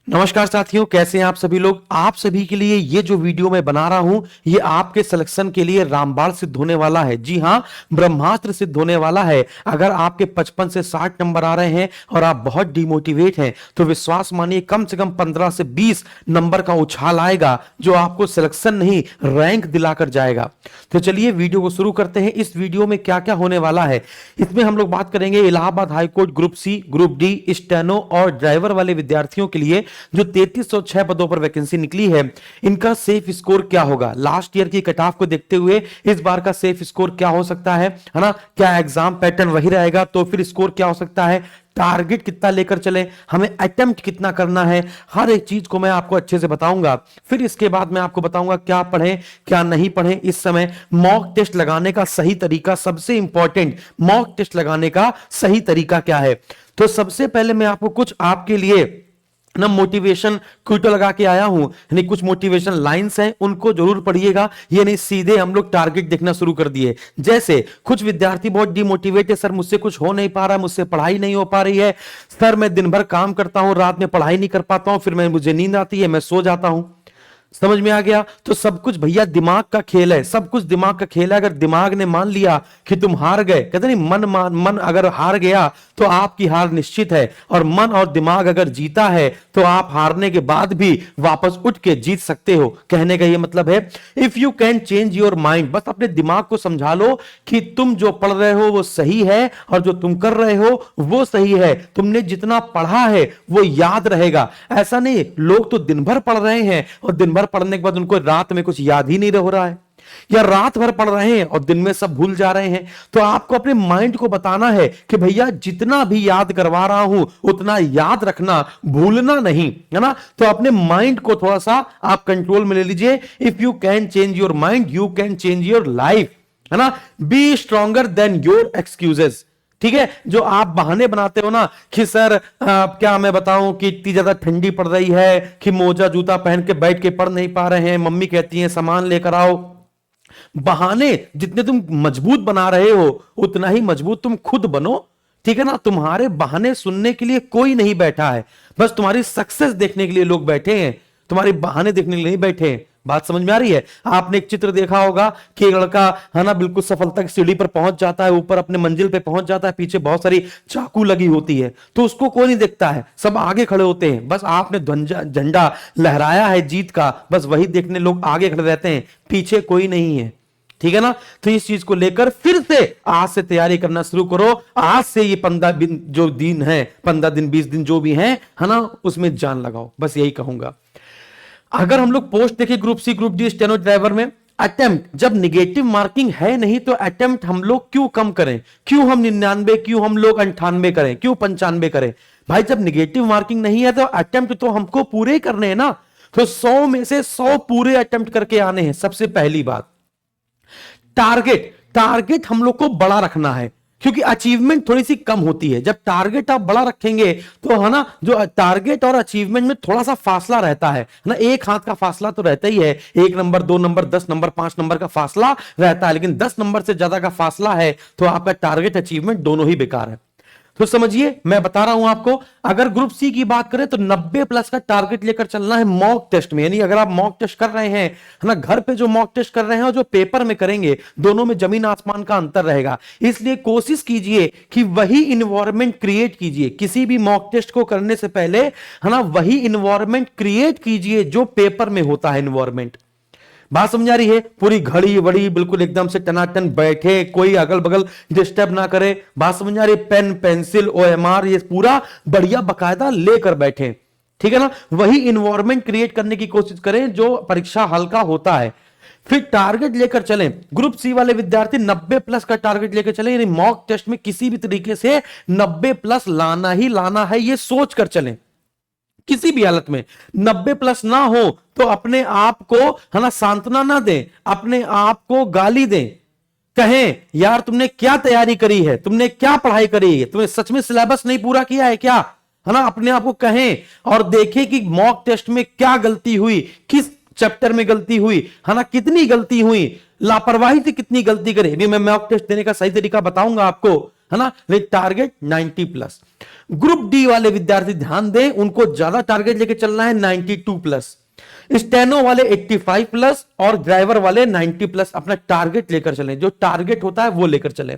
नमस्कार साथियों, कैसे हैं आप सभी लोग। आप सभी के लिए ये जो वीडियो मैं बना रहा हूं ये आपके सिलेक्शन के लिए रामबाण सिद्ध होने वाला है। जी हां, ब्रह्मास्त्र सिद्ध होने वाला है। अगर आपके 55 से 60 नंबर आ रहे हैं और आप बहुत डिमोटिवेट हैं तो विश्वास मानिए कम से कम 15 से 20 नंबर का उछाल आएगा जो आपको सिलेक्शन नहीं रैंक दिलाकर जाएगा। तो चलिए वीडियो को शुरू करते हैं। इस वीडियो में क्या क्या होने वाला है इसमें हम लोग बात करेंगे। Allahabad high court group C, group D, steno और ड्राइवर वाले विद्यार्थियों के लिए जो 3306 पदों पर वैकेंसी निकली है, इनका सेफ स्कोर क्या होगा। लास्ट ईयर की कट ऑफ को देखते हुए इस बार का सेफ स्कोर क्या हो सकता है ना। क्या एग्जाम पैटर्न वही रहेगा तो फिर स्कोर क्या हो सकता है, टारगेट कितना लेकर चले, हमें अटेम्प्ट कितना करना है, हर एक चीज को मैं आपको अच्छे से बताऊंगा। फिर इसके बाद मैं आपको बताऊंगा क्या पढ़ें क्या नहीं पढ़ें। इस समय मॉक टेस्ट लगाने का सही तरीका, सबसे इंपॉर्टेंट मॉक टेस्ट लगाने का सही तरीका क्या है। तो सबसे पहले मैं आपको कुछ आपके लिए ना मोटिवेशन क्विटो लगा के आया हूं, यानी कुछ मोटिवेशन लाइंस हैं उनको जरूर पढ़िएगा। ये नहीं सीधे हम लोग टारगेट देखना शुरू कर दिए। जैसे कुछ विद्यार्थी बहुत डिमोटिवेट है, सर मुझसे कुछ हो नहीं पा रहा है, मुझसे पढ़ाई नहीं हो पा रही है, सर मैं दिन भर काम करता हूं, रात में पढ़ाई नहीं कर पाता हूं, फिर मुझे नींद आती है, मैं सो जाता हूं। समझ में आ गया। तो सब कुछ भैया दिमाग का खेल है, सब कुछ दिमाग का खेल है। अगर दिमाग ने मान लिया कि तुम हार गए, कहते नहीं मन अगर हार गया तो आपकी हार निश्चित है, और मन और दिमाग अगर जीता है तो आप हारने के बाद भी वापस उठ के जीत सकते हो। कहने का ये मतलब है if you can change your mind, बस अपने दिमाग को समझा लो कि तुम जो पढ़ रहे हो वो सही है और जो तुम कर रहे हो वो सही है। तुमने जितना पढ़ा है वो याद रहेगा। ऐसा नहीं, लोग तो दिन भर पढ़ रहे हैं और दिन भर पढ़ने के बाद उनको रात में कुछ याद ही नहीं हो रहा है, या रात भर पढ़ रहे हैं और दिन में सब भूल जा रहे हैं। तो आपको अपने माइंड को बताना है कि भैया जितना भी याद करवा रहा हूं उतना याद रखना, भूलना नहीं, है ना। तो अपने माइंड को थोड़ा सा आप कंट्रोल में ले लीजिए। If you can change your mind you can change your life, है ना। B stronger than your excuses. ठीक है, जो आप बहाने बनाते हो ना कि सर क्या मैं बताऊं कि इतनी ज्यादा ठंडी पड़ रही है कि मोजा जूता पहन के बैठ के पढ़ नहीं पा रहे हैं, मम्मी कहती हैं सामान लेकर आओ। बहाने जितने तुम मजबूत बना रहे हो उतना ही मजबूत तुम खुद बनो। ठीक है ना, तुम्हारे बहाने सुनने के लिए कोई नहीं बैठा है, बस तुम्हारी सक्सेस देखने के लिए लोग बैठे हैं, तुम्हारे बहाने देखने के लिए नहीं बैठे हैं। बात समझ में आ रही है। आपने एक चित्र देखा होगा कि एक लड़का है ना बिल्कुल सफलता की सीढ़ी पर पहुंच जाता है, ऊपर अपने मंजिल पे पहुंच जाता है, पीछे बहुत सारी चाकू लगी होती है तो उसको कोई नहीं देखता है, सब आगे खड़े होते हैं। बस आपने झंडा लहराया है जीत का, बस वही देखने लोग आगे खड़े रहते हैं, पीछे कोई नहीं है। ठीक है ना। तो इस चीज को लेकर फिर से आज से तैयारी करना शुरू करो। आज से ये 15 दिन जो दिन है, 15 दिन 20 दिन जो भी है ना, उसमें जान लगाओ, बस यही कहूंगा। अगर हम लोग पोस्ट देखें group C, group D, steno, driver में अटेम्प्ट, जब निगेटिव मार्किंग है नहीं तो अटेम्प्ट हम लोग क्यों कम करें, क्यों हम 99, क्यों हम लोग 98 करें, क्यों 95 करें। भाई जब निगेटिव मार्किंग नहीं है तो अटेम्प्ट तो हमको पूरे करने हैं ना। तो 100 में से 100 पूरे अटेम्प्ट करके आने हैं। सबसे पहली बात टारगेट हम लोग को बड़ा रखना है, क्योंकि अचीवमेंट थोड़ी सी कम होती है। जब टारगेट आप बड़ा रखेंगे तो है ना, जो टारगेट और अचीवमेंट में थोड़ा सा फासला रहता है ना, एक हाथ का फासला तो रहता ही है, 1 नंबर 2 नंबर 10 नंबर 5 नंबर का फासला रहता है, लेकिन 10 नंबर से ज्यादा का फासला है तो आपका टारगेट अचीवमेंट दोनों ही बेकार है। तो समझिए मैं बता रहा हूं आपको, अगर ग्रुप सी की बात करें तो 90 प्लस का टारगेट लेकर चलना है मॉक टेस्ट में। यानी अगर आप मॉक टेस्ट कर रहे हैं है ना, घर पे जो मॉक टेस्ट कर रहे हैं और जो पेपर में करेंगे, दोनों में जमीन आसमान का अंतर रहेगा। इसलिए कोशिश कीजिए कि वही इन्वायरमेंट क्रिएट कीजिए, किसी भी मॉक टेस्ट को करने से पहले है ना वही इन्वायरमेंट क्रिएट कीजिए जो पेपर में होता है इन्वायरमेंट। बात समझ आ रही है। पूरी घड़ी बड़ी बिल्कुल एकदम से टनाटन बैठे, कोई अगल बगल डिस्टर्ब ना करे। बात समझ आ रही है। पेन पेंसिल OMR ये पूरा बढ़िया बकायदा लेकर बैठे। ठीक है ना, वही इन्वायरमेंट क्रिएट करने की कोशिश करें जो परीक्षा हल का होता है। फिर टारगेट लेकर चलें। ग्रुप सी वाले विद्यार्थी 90 प्लस का टारगेट लेकर चलें, यानी मॉक टेस्ट में किसी भी तरीके से 90 प्लस लाना ही लाना है, ये सोच कर चलें। किसी भी हालत में 90 प्लस ना हो तो अपने आप को है ना सांत्वना ना दें, अपने आप को गाली दें, कहें यार तुमने क्या तैयारी करी है, तुमने क्या पढ़ाई करी है, तुमने सच में सिलेबस नहीं पूरा किया है क्या, है ना। अपने आप को कहें और देखें कि मॉक टेस्ट में क्या गलती हुई, किस चैप्टर में गलती हुई, है ना, कितनी गलती हुई, लापरवाही से कितनी गलती करें। अभी मैं मॉक टेस्ट देने का सही तरीका बताऊंगा आपको, है ना, लेकिन टारगेट 90+। ग्रुप डी वाले विद्यार्थी ध्यान दें, उनको ज्यादा टारगेट लेके चलना है 92+। स्टेनो वाले 85+ और ड्राइवर वाले 90+ अपना टारगेट लेकर चलें, जो टारगेट होता है वो लेकर चलें।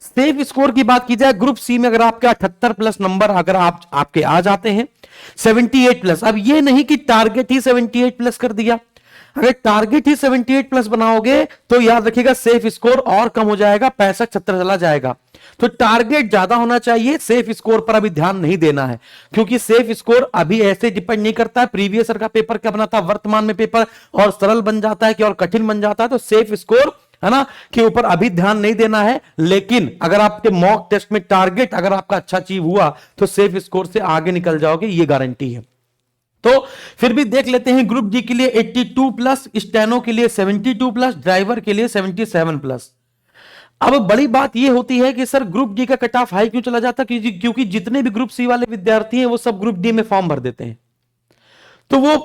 सेफ स्कोर की बात की जाए, ग्रुप सी में अगर आपके 78+ नंबर अगर आपके आ जाते हैं, 78+, अब ये नहीं कि टारगेट ही 78+ कर दिया, अगर टारगेट ही 78+ बनाओगे तो याद रखिएगा सेफ स्कोर और कम हो जाएगा, 65-70 चला जाएगा। तो टारगेट ज्यादा होना चाहिए, सेफ स्कोर पर अभी ध्यान नहीं देना है, क्योंकि सेफ स्कोर अभी ऐसे डिपेंड नहीं करता है प्रीवियस ईयर का पेपर क्या बना था, वर्तमान में पेपर और सरल बन जाता है कि और कठिन बन जाता है। तो सेफ स्कोर है ना के ऊपर अभी ध्यान नहीं देना है, लेकिन अगर आपके मॉक टेस्ट में टारगेट अगर आपका अच्छा अचीव हुआ तो सेफ स्कोर से आगे निकल जाओगे, ये गारंटी है। तो फिर भी देख लेते हैं, ग्रुप डी के लिए 82+, स्टेनो के लिए 72+, ड्राइवर के लिए 77+। अब बड़ी बात यह होती है कि सर ग्रुप डी का कट ऑफ हाई क्यों चला जाता है, क्योंकि जितने भी ग्रुप सी वाले विद्यार्थी हैं वो सब ग्रुप डी में फॉर्म भर देते हैं, तो वो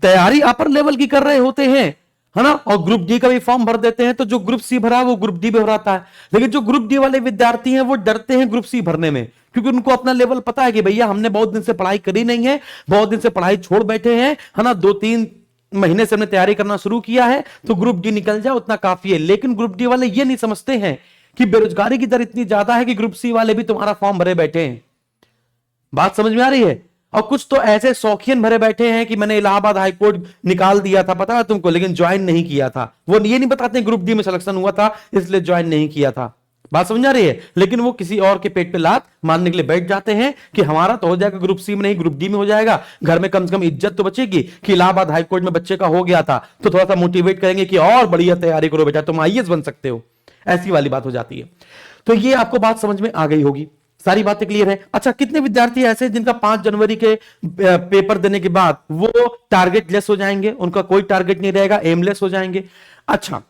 तैयारी अपर लेवल की कर रहे होते हैं, है ना, और ग्रुप डी का भी फॉर्म भर देते हैं, तो जो ग्रुप सी भरा वो ग्रुप डी भी भराता है। लेकिन जो ग्रुप डी वाले विद्यार्थी हैं वो डरते हैं ग्रुप सी भरने में, क्योंकि उनको अपना लेवल पता है कि भैया हमने बहुत दिन से पढ़ाई करी नहीं है, बहुत दिन से पढ़ाई छोड़ बैठे हैं, है ना, 2-3 महीने से हमने तैयारी करना शुरू किया है, तो ग्रुप डी निकल जाए उतना काफी है। लेकिन ग्रुप डी वाले ये नहीं समझते हैं कि बेरोजगारी की दर इतनी ज्यादा है कि ग्रुप सी वाले भी तुम्हारा फॉर्म भरे बैठे हैं। बात समझ में आ रही है? और कुछ तो ऐसे शौकीन भरे बैठे हैं कि मैंने इलाहाबाद हाईकोर्ट निकाल दिया था, पता है तुमको, लेकिन ज्वाइन नहीं किया था। वो ये नहीं बताते ग्रुप डी में सिलेक्शन हुआ था इसलिए ज्वाइन नहीं किया था। बात समझ आ रही है? लेकिन वो किसी और के पेट पे लात मारने के लिए बैठ जाते हैं कि हमारा तो हो जाएगा ग्रुप सी में, नहीं ग्रुप डी में हो जाएगा, घर में कम से कम इज्जत तो बचेगी कि इलाहाबाद हाईकोर्ट में बच्चे का हो गया था, तो थोड़ा सा मोटिवेट करेंगे कि और बढ़िया तैयारी करो बेटा, तुम आईएएस बन सकते हो, ऐसी वाली बात हो जाती है। तो ये आपको बात समझ में आ गई होगी, सारी बातें क्लियर है। अच्छा, कितने विद्यार्थी ऐसे जिनका 5 जनवरी के पेपर देने के बाद वो टारगेट लेस हो जाएंगे, उनका कोई टारगेट नहीं रहेगा, एमलेस हो जाएंगे। अच्छा,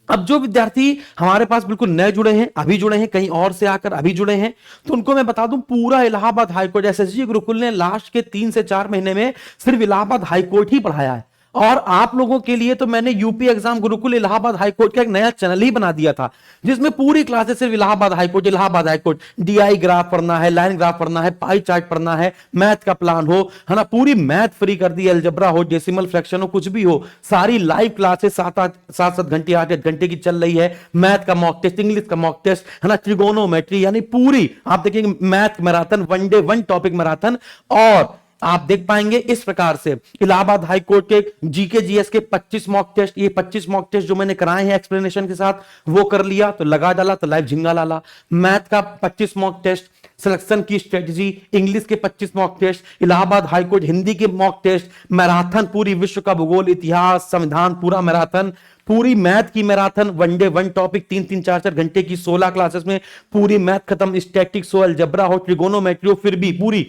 अब जो विद्यार्थी हमारे पास बिल्कुल नए जुड़े हैं, अभी जुड़े हैं, कहीं और से आकर अभी जुड़े हैं, तो उनको मैं बता दूं पूरा इलाहाबाद हाईकोर्ट एसएसजी गुरुकुल ने लास्ट के 3 से 4 महीने में सिर्फ इलाहाबाद हाईकोर्ट ही पढ़ाया है। और आप लोगों के लिए तो मैंने UP exam Gurukul Allahabad high court का एक नया चैनल ही बना दिया था, जिसमें पूरी क्लासेस सिर्फ इलाहाबाद हाईकोर्ट डीआई ग्राफ पढ़ना है, लाइन ग्राफ पढ़ना है, पाई चार्ट पढ़ना है, मैथ का प्लान हो, है ना, पूरी मैथ फ्री कर दी, अलजबरा हो, डेसिमल फ्रैक्शन हो, कुछ भी हो, सारी लाइव क्लासेस 7-7 घंटे 8-8 घंटे की चल रही है। मैथ का मॉक टेस्ट, इंग्लिश का मॉक टेस्ट, है ना, ट्रिगोनोमेट्री, यानी पूरी आप देखेंगे math marathon, 1 day 1 topic marathon. और आप देख पाएंगे इस प्रकार से इलाहाबाद हाईकोर्ट के जीके जीएस के 25 मॉक टेस्ट, ये 25 मॉक टेस्ट जो मैंने कराए हैं एक्सप्लेनेशन के साथ, वो कर लिया तो लगा डाला तो लाइव झिंगा लाला। मैथ का 25 मॉक टेस्ट, सिलेक्शन की स्ट्रेटजी, इंग्लिश के 25 mock test, Allahabad high court Hindi के मॉक टेस्ट, मैराथन पूरी विश्व का भूगोल, इतिहास, संविधान, पूरा मैराथन, पूरी मैथ की मैराथन, 1 डे 1 टॉपिक, 3-3 4-4 घंटे की 16 क्लासेस में पूरी मैथ खत्म, स्टैटिक्स हो, अलजबरा हो, ट्रिगोनोमेट्री हो, फिर भी पूरी,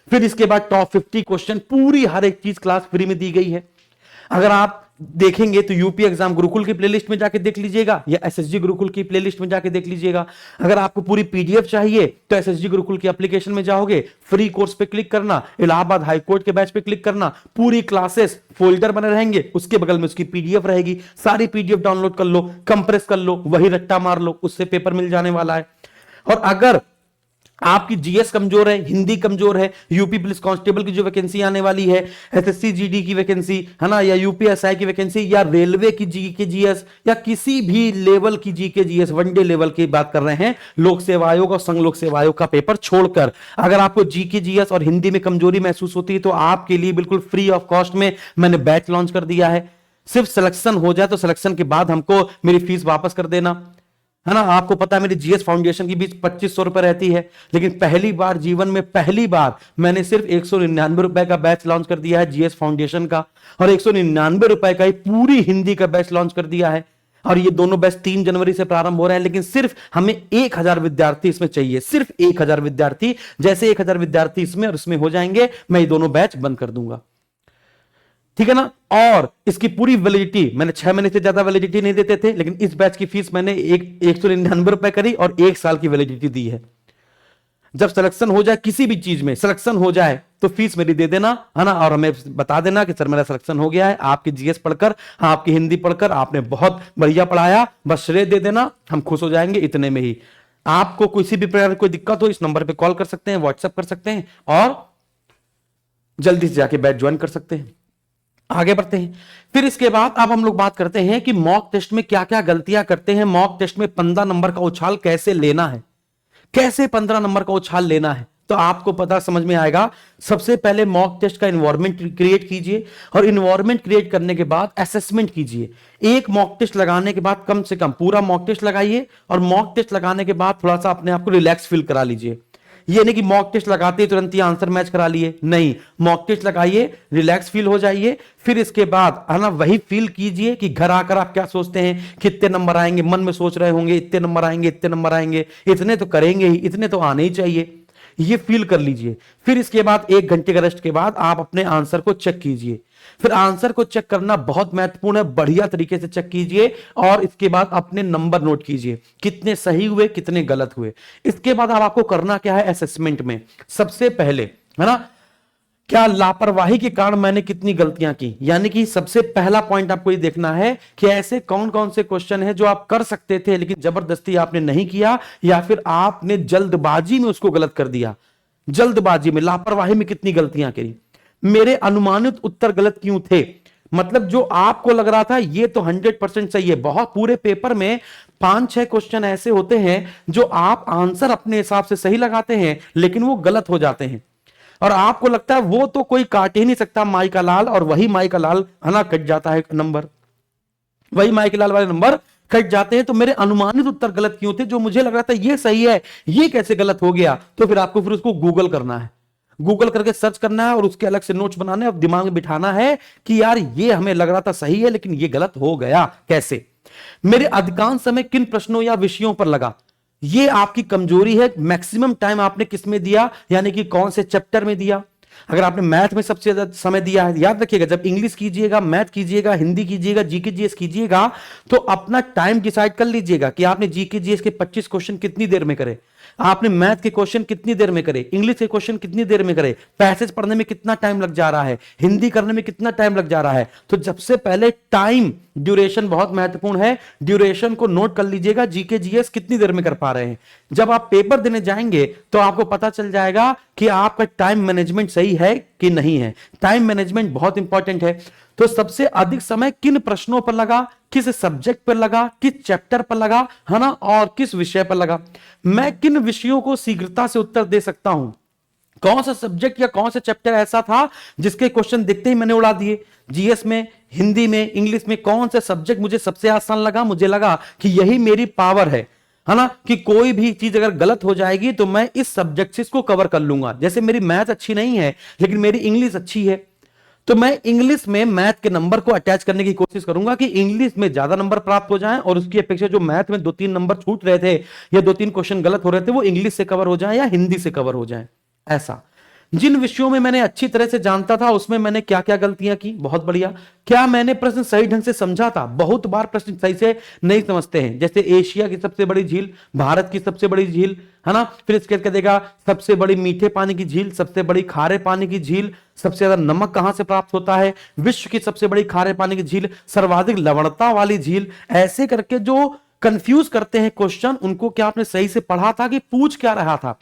फिर इसके बाद टॉप 50 क्वेश्चन, पूरी हर एक चीज क्लास फ्री में दी गई है। अगर आप देखेंगे तो यूपी एग्जाम गुरुकुल की प्लेलिस्ट में जाके देख लीजिएगा या एसएसजी गुरुकुल की प्लेलिस्ट में जाके देख लीजिएगा। अगर आपको पूरी पीडीएफ चाहिए तो एसएसजी गुरुकुल की एप्लीकेशन में जाओगे, फ्री कोर्स पे क्लिक करना, इलाहाबाद हाईकोर्ट के बैच पे क्लिक करना, पूरी क्लासेस फोल्डर बने रहेंगे, उसके बगल में उसकी पीडीएफ रहेगी, सारी पीडीएफ डाउनलोड कर लो, कंप्रेस कर लो, वही रट्टा मार लो, उससे पेपर मिल जाने वाला है। और अगर आपकी जीएस कमजोर है, हिंदी कमजोर है, यूपी पुलिस कांस्टेबल की जो वैकेंसी आने वाली है, एसएससी जीडी की वैकेंसी, है ना, या यूपीएसआई की वैकेंसी, या रेलवे की जीके जीएस, या किसी भी लेवल की जीके जीएस, 1 डे लेवल की बात कर रहे हैं, लोक सेवा आयोग और संघ लोक सेवा आयोग का पेपर छोड़कर, अगर आपको जीके जीएस और हिंदी में कमजोरी महसूस होती है तो आपके लिए बिल्कुल फ्री ऑफ कॉस्ट में मैंने बैच लॉन्च कर दिया है। सिर्फ सिलेक्शन हो जाए तो सिलेक्शन के बाद हमको मेरी फीस वापस कर देना, है ना। आपको पता है मेरी जीएस फाउंडेशन की फीस 2500 रुपए रहती है, लेकिन पहली बार जीवन में पहली बार मैंने सिर्फ 199 रुपए का बैच लॉन्च कर दिया है जीएस फाउंडेशन का, और 199 रुपए का ही पूरी हिंदी का बैच लॉन्च कर दिया है। और ये दोनों बैच 3 जनवरी से प्रारंभ हो रहे हैं, लेकिन सिर्फ हमें 1000 विद्यार्थी इसमें चाहिए, सिर्फ 1000 विद्यार्थी। जैसे 1000 विद्यार्थी इसमें और उसमें हो जाएंगे, मैं ये दोनों बैच बंद कर दूंगा, ठीक है ना। और इसकी पूरी वैलिडिटी मैंने 6 महीने से ज्यादा वैलिडिटी नहीं देते थे, लेकिन इस बैच की फीस मैंने 199 रुपए करी और 1 साल की वैलिडिटी दी है। जब सिलेक्शन हो जाए, किसी भी चीज में सिलेक्शन हो जाए तो फीस मेरी दे देना, है ना, और हमें बता देना कि सर मेरा सिलेक्शन हो गया है, आपकी जीएस पढ़कर, आपकी हिंदी पढ़कर आपने बहुत बढ़िया पढ़ाया, बस श्रेय दे देना, हम खुश हो जाएंगे इतने में ही। आपको किसी भी प्रकार की कोई दिक्कत हो इस नंबर पे कॉल कर सकते हैं, व्हाट्सएप कर सकते हैं और जल्दी से जाके बैच ज्वाइन कर सकते हैं। आगे बढ़ते हैं। फिर इसके बाद अब हम लोग बात करते हैं कि मॉक टेस्ट में क्या क्या गलतियां करते हैं, मॉक टेस्ट में 15 नंबर का उछाल कैसे लेना है, कैसे 15 नंबर का उछाल लेना है, तो आपको पता समझ में आएगा। सबसे पहले मॉक टेस्ट का इन्वायरमेंट क्रिएट कीजिए और इन्वायरमेंट क्रिएट करने के बाद असेसमेंट कीजिए। एक मॉक टेस्ट लगाने के बाद कम से कम पूरा मॉक टेस्ट लगाइए और मॉक टेस्ट लगाने के बाद थोड़ा सा अपने आप को रिलैक्स फील करा लीजिए। ये नहीं कि मॉक टेस्ट लगाते ही तुरंत ही आंसर मैच करा लिए, नहीं, मॉक टेस्ट लगाइए, रिलैक्स फील हो जाइए। फिर इसके बाद है ना वही फील कीजिए कि घर आकर आप क्या सोचते हैं, कितने नंबर आएंगे, मन में सोच रहे होंगे इतने नंबर आएंगे, इतने नंबर आएंगे, इतने तो करेंगे ही, इतने तो आने ही चाहिए, ये फील कर लीजिए। फिर इसके बाद 1 घंटे का रेस्ट के बाद आप अपने आंसर को चेक कीजिए। फिर आंसर को चेक करना बहुत महत्वपूर्ण है, बढ़िया तरीके से चेक कीजिए और इसके बाद अपने नंबर नोट कीजिए, कितने सही हुए कितने गलत हुए। इसके बाद अब आपको करना क्या है असेसमेंट में, सबसे पहले है ना क्या लापरवाही के कारण मैंने कितनी गलतियां की, यानी कि सबसे पहला पॉइंट आपको ये देखना है कि ऐसे कौन कौन से क्वेश्चन है जो आप कर सकते थे लेकिन जबरदस्ती आपने नहीं किया या फिर आपने जल्दबाजी में उसको गलत कर दिया। जल्दबाजी में लापरवाही में कितनी गलतियां करी, मेरे अनुमानित उत्तर गलत क्यों थे, मतलब जो आपको लग रहा था ये तो 100% सही है। बहुत पूरे पेपर में 5-6 क्वेश्चन ऐसे होते हैं जो आप आंसर अपने हिसाब से सही लगाते हैं लेकिन वो गलत हो जाते हैं और आपको लगता है वो तो कोई काट ही नहीं सकता माई का लाल, और वही माई का लाल है ना कट जाता है नंबर, वही माई के लाल वाले नंबर कट जाते हैं। तो मेरे अनुमानित उत्तर गलत क्यों थे, जो मुझे लग रहा था ये सही है ये कैसे गलत हो गया, तो फिर आपको फिर उसको गूगल करना है, गूगल करके सर्च करना है और उसके अलग से नोट्स बनाने और दिमाग में बिठाना है कि यार ये हमें लग रहा था सही है लेकिन ये गलत हो गया कैसे। मेरे अधिकांश समय किन प्रश्नों या विषयों पर लगा, ये आपकी कमजोरी है। मैक्सिमम टाइम आपने किस में दिया, यानी कि कौन से चैप्टर में दिया। अगर आपने मैथ में सबसे ज्यादा समय दिया है, याद रखिएगा जब इंग्लिश कीजिएगा, मैथ कीजिएगा, हिंदी कीजिएगा, जीके जीएस कीजिएगा तो अपना टाइम डिसाइड कर लीजिएगा कि आपने जीके जीएस के 25 क्वेश्चन कितनी देर में करे, आपने मैथ के क्वेश्चन कितनी देर में करे, इंग्लिश के क्वेश्चन कितनी देर में करे, पैसेज पढ़ने में कितना टाइम लग जा रहा है, हिंदी करने में कितना टाइम लग जा रहा है। तो सबसे पहले टाइम ड्यूरेशन बहुत महत्वपूर्ण है, ड्यूरेशन को नोट कर लीजिएगा, जीके जीएस कितनी देर में कर पा रहे हैं। जब आप पेपर देने जाएंगे तो आपको पता चल जाएगा कि आपका टाइम मैनेजमेंट सही है कि नहीं है। टाइम मैनेजमेंट बहुत इंपॉर्टेंट है। तो सबसे अधिक समय किन प्रश्नों पर लगा, किस सब्जेक्ट पर लगा, किस चैप्टर पर लगा, है ना, और किस विषय पर लगा। मैं किन विषयों को शीघ्रता से उत्तर दे सकता हूं, कौन सा सब्जेक्ट या कौन सा चैप्टर ऐसा था जिसके क्वेश्चन दिखते ही मैंने उड़ा दिए। जीएस में, हिंदी में, इंग्लिश में कौन सा सब्जेक्ट मुझे सबसे आसान लगा, मुझे लगा कि यही मेरी पावर है ना, कि कोई भी चीज अगर गलत हो जाएगी तो मैं इस सब्जेक्ट से इसको कवर कर लूंगा। जैसे मेरी मैथ अच्छी नहीं है लेकिन मेरी इंग्लिश अच्छी है, तो मैं इंग्लिश में मैथ के नंबर को अटैच करने की कोशिश करूंगा कि इंग्लिश में ज्यादा नंबर प्राप्त हो जाएं और उसकी अपेक्षा जो मैथ में 2-3 नंबर छूट रहे थे या 2-3 क्वेश्चन गलत हो रहे थे वो इंग्लिश से कवर हो जाए या हिंदी से कवर हो जाए। ऐसा जिन विषयों में मैंने अच्छी तरह से जानता था उसमें मैंने क्या क्या गलतियां की, बहुत बढ़िया। क्या मैंने प्रश्न सही ढंग से समझा था, बहुत बार प्रश्न सही से नहीं समझते हैं। जैसे एशिया की सबसे बड़ी झील, भारत की सबसे बड़ी झील, है ना, फिर इसके कह देगा सबसे बड़ी मीठे पानी की झील, सबसे बड़ी खारे पानी की झील, सबसे ज्यादा नमक कहां से प्राप्त होता है, विश्व की सबसे बड़ी खारे पानी की झील, सर्वाधिक लवणता वाली झील। ऐसे करके जो कंफ्यूज करते हैं क्वेश्चन, उनको क्या आपने सही से पढ़ा था कि पूछ क्या रहा था।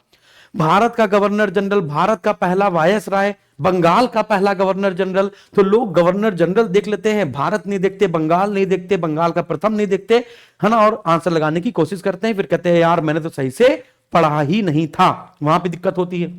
भारत का गवर्नर जनरल, भारत का पहला वायसराय, बंगाल का पहला गवर्नर जनरल, तो लोग गवर्नर जनरल देख लेते हैं, भारत नहीं देखते, बंगाल नहीं देखते, बंगाल का प्रथम नहीं देखते, है ना, और आंसर लगाने की कोशिश करते हैं, फिर कहते हैं यार मैंने तो सही से पढ़ा ही नहीं था, वहां पे दिक्कत होती है।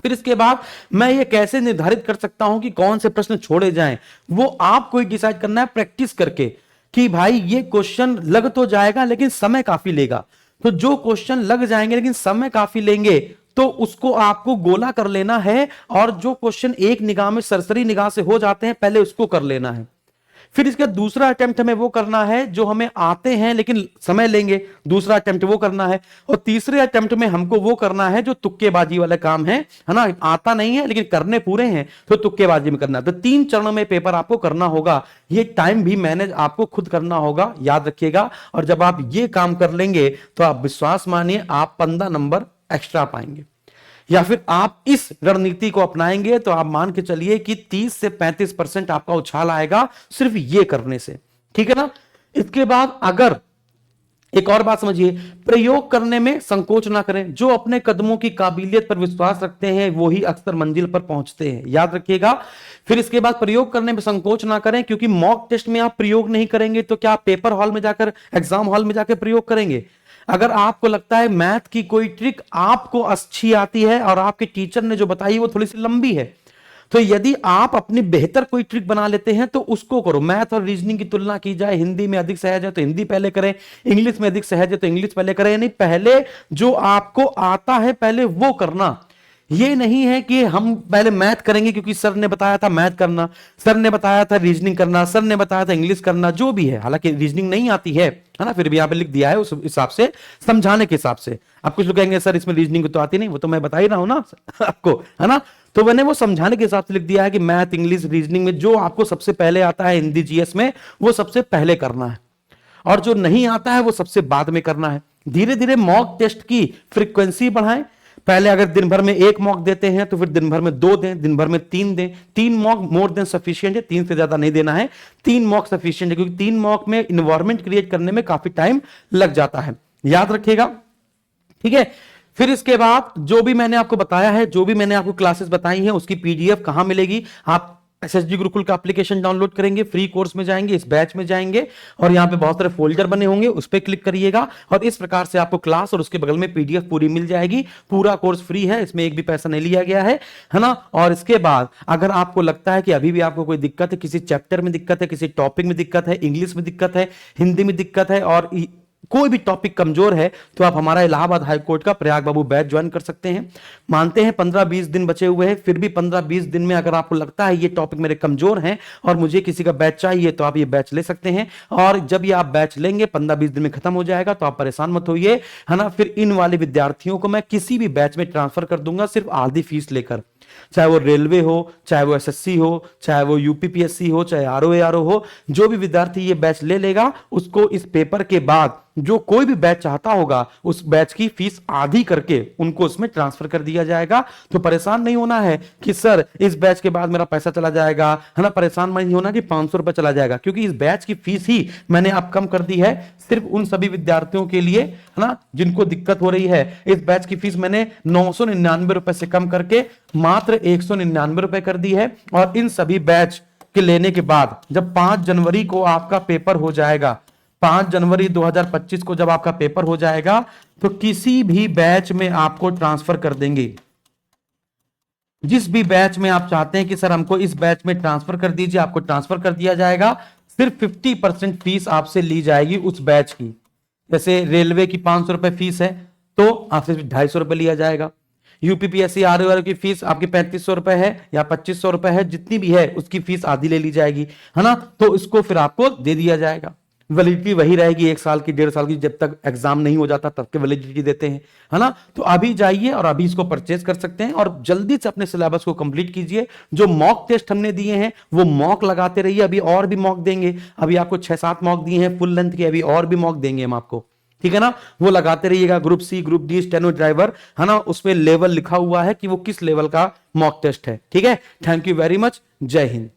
फिर इसके बाद मैं ये कैसे निर्धारित कर सकता हूं कि कौन से प्रश्न छोड़े जाएं, वो आपको ही डिसाइड करना है प्रैक्टिस करके कि भाई ये क्वेश्चन लग तो जाएगा लेकिन समय काफी लेगा। तो जो क्वेश्चन लग जाएंगे लेकिन समय काफी लेंगे तो उसको आपको गोला कर लेना है, और जो क्वेश्चन एक निगाह में सरसरी निगाह से हो जाते हैं पहले उसको कर लेना है। फिर इसका दूसरा अटेम्प्ट हमें वो करना है जो हमें आते हैं लेकिन समय लेंगे, दूसरा अटेम्प्ट वो करना है। और तीसरे अटेम्प्ट में हमको वो करना है जो तुक्केबाजी वाला काम है ना, आता नहीं है लेकिन करने पूरे हैं तो तुक्केबाजी में करना है। तो 3 चरणों में पेपर आपको करना होगा, ये टाइम भी मैनेज आपको खुद करना होगा, याद रखिएगा। और जब आप ये काम कर लेंगे तो आप विश्वास मानिए आप 15 नंबर एक्स्ट्रा पाएंगे। या फिर आप इस रणनीति को अपनाएंगे तो आप मान के चलिए कि 30 से 35% आपका उछाल आएगा सिर्फ ये करने से, ठीक है ना। इसके बाद अगर एक और बात समझिए, प्रयोग करने में संकोच ना करें। जो अपने कदमों की काबिलियत पर विश्वास रखते हैं वही अक्सर मंजिल पर पहुंचते हैं, याद रखिएगा। फिर इसके बाद प्रयोग करने में संकोच ना करें, क्योंकि मॉक टेस्ट में आप प्रयोग नहीं करेंगे तो क्या आप पेपर हॉल में जाकर, एग्जाम हॉल में जाकर प्रयोग करेंगे? अगर आपको लगता है मैथ की कोई ट्रिक आपको अच्छी आती है और आपके टीचर ने जो बताई वो थोड़ी सी लंबी है, तो यदि आप अपनी बेहतर कोई ट्रिक बना लेते हैं तो उसको करो। मैथ और रीजनिंग की तुलना की जाए, हिंदी में अधिक सहज है तो हिंदी पहले करें, इंग्लिश में अधिक सहज है तो इंग्लिश पहले करें। यानी पहले जो आपको आता है पहले वो करना। ये नहीं है कि हम पहले मैथ करेंगे क्योंकि सर ने बताया था मैथ करना, सर ने बताया था रीजनिंग करना, सर ने बताया था इंग्लिश करना, जो भी है। हालांकि रीजनिंग नहीं आती है ना, फिर भी यहां पे लिख दिया है उस हिसाब से, समझाने के हिसाब से। आप कुछ लोग कहेंगे सर इसमें रीजनिंग तो आती नहीं, वो तो मैं बता ही रहा हूं ना आपको, है ना। तो मैंने वो समझाने के हिसाब से लिख दिया है कि मैथ, इंग्लिश, रीजनिंग में जो आपको सबसे पहले आता है, हिंदी, जीएस में, वो सबसे पहले करना है, और जो नहीं आता है वो सबसे बाद में करना है। धीरे धीरे मॉक टेस्ट की फ्रीक्वेंसी बढ़ाएं। पहले अगर दिन भर में एक मॉक देते हैं तो फिर दिन भर में 2 दें, दिन भर में 3 दें। 3 मॉक मोर देन सफिशिएंट है, 3 से ज्यादा नहीं देना है। 3 मॉक सफिशिएंट है, क्योंकि 3 मॉक में इन्वायरमेंट क्रिएट करने में काफी टाइम लग जाता है, याद रखिएगा। ठीक है, फिर इसके बाद जो भी मैंने आपको बताया है, जो भी मैंने आपको क्लासेस बताई हैं, उसकी पीडीएफ कहां मिलेगी? आप एसएसजी गुरुकुल का एप्लीकेशन डाउनलोड करेंगे, फ्री कोर्स में जाएंगे, इस बैच में जाएंगे और यहां पे बहुत सारे फोल्डर बने होंगे, उस पर क्लिक करिएगा और इस प्रकार से आपको क्लास और उसके बगल में पीडीएफ पूरी मिल जाएगी। पूरा कोर्स फ्री है, इसमें एक भी पैसा नहीं लिया गया है ना। और इसके बाद अगर आपको लगता है कि अभी भी आपको कोई दिक्कत है, किसी चैप्टर में दिक्कत है, किसी टॉपिक में दिक्कत है, इंग्लिश में दिक्कत है, हिंदी में दिक्कत है, और कोई भी टॉपिक कमजोर है, तो आप हमारा इलाहाबाद हाईकोर्ट का प्रयाग बाबू बैच ज्वाइन कर सकते हैं। मानते हैं 15-20 दिन बचे हुए हैं, फिर भी 15-20 दिन में अगर आपको लगता है ये टॉपिक मेरे कमजोर हैं और मुझे किसी का बैच चाहिए, तो आप ये बैच ले सकते हैं। और जब ये आप बैच लेंगे 15-20 दिन में खत्म हो जाएगा, तो आप परेशान मत होइए, है ना। फिर इन वाले विद्यार्थियों को मैं किसी भी बैच में ट्रांसफर कर दूंगा, सिर्फ आधी फीस लेकर। चाहे वो रेलवे हो, चाहे वो एसएससी हो, चाहे वो यूपीपीएससी हो, चाहे आरओ हो, जो भी विद्यार्थी ये बैच ले लेगा, उसको इस पेपर के बाद जो कोई भी बैच चाहता होगा, उस बैच की फीस आधी करके उनको उसमें ट्रांसफर कर दिया जाएगा। तो परेशान नहीं होना है कि सर इस बैच के बाद मेरा पैसा चला जाएगा, है ना। परेशान नहीं होना कि 500 रुपए चला जाएगा, क्योंकि इस बैच की फीस ही मैंने अब कम कर दी है, सिर्फ उन सभी विद्यार्थियों के लिए, है ना, जिनको दिक्कत हो रही है। इस बैच की फीस मैंने 999 रुपए से कम करके मात्र 199 रुपए कर दी है। और इन सभी बैच के लेने के बाद जब 5 जनवरी को आपका पेपर हो जाएगा, 5 जनवरी 2025 को जब आपका पेपर हो जाएगा, तो किसी भी बैच में आपको ट्रांसफर कर देंगे। जिस भी बैच में आप चाहते हैं कि सर हमको इस बैच में ट्रांसफर कर दीजिए, आपको ट्रांसफर कर दिया जाएगा। सिर्फ 50% फीस आपसे ली जाएगी उस बैच की। जैसे रेलवे की 500 रुपए फीस है, तो आपसे 250 रुपए लिया जाएगा। यूपीपीएससी आरओ की फीस आपकी 3500 रुपए है या 2500 रुपए है, जितनी भी है उसकी फीस आधी ले ली जाएगी, है ना। तो इसको फिर आपको दे दिया जाएगा। वैलिडिटी वही रहेगी 1 साल की, 1.5 साल की, जब तक एग्जाम नहीं हो जाता तब के वैलिडिटी देते हैं, है ना। तो अभी जाइए और अभी इसको परचेज कर सकते हैं और जल्दी से अपने सिलेबस को कंप्लीट कीजिए। जो मॉक टेस्ट हमने दिए हैं वो मॉक लगाते रहिए, अभी और भी मॉक देंगे। अभी आपको 6-7 मॉक दिए हैं फुल लेंथ के, अभी और भी मॉक देंगे हम आपको, ठीक है ना। वो लगाते रहिएगा। Group C, group D, steno driver, है ना, उसमें लेवल लिखा हुआ है कि वो किस लेवल का मॉक टेस्ट है, ठीक है। थैंक यू वेरी मच, जय हिंद।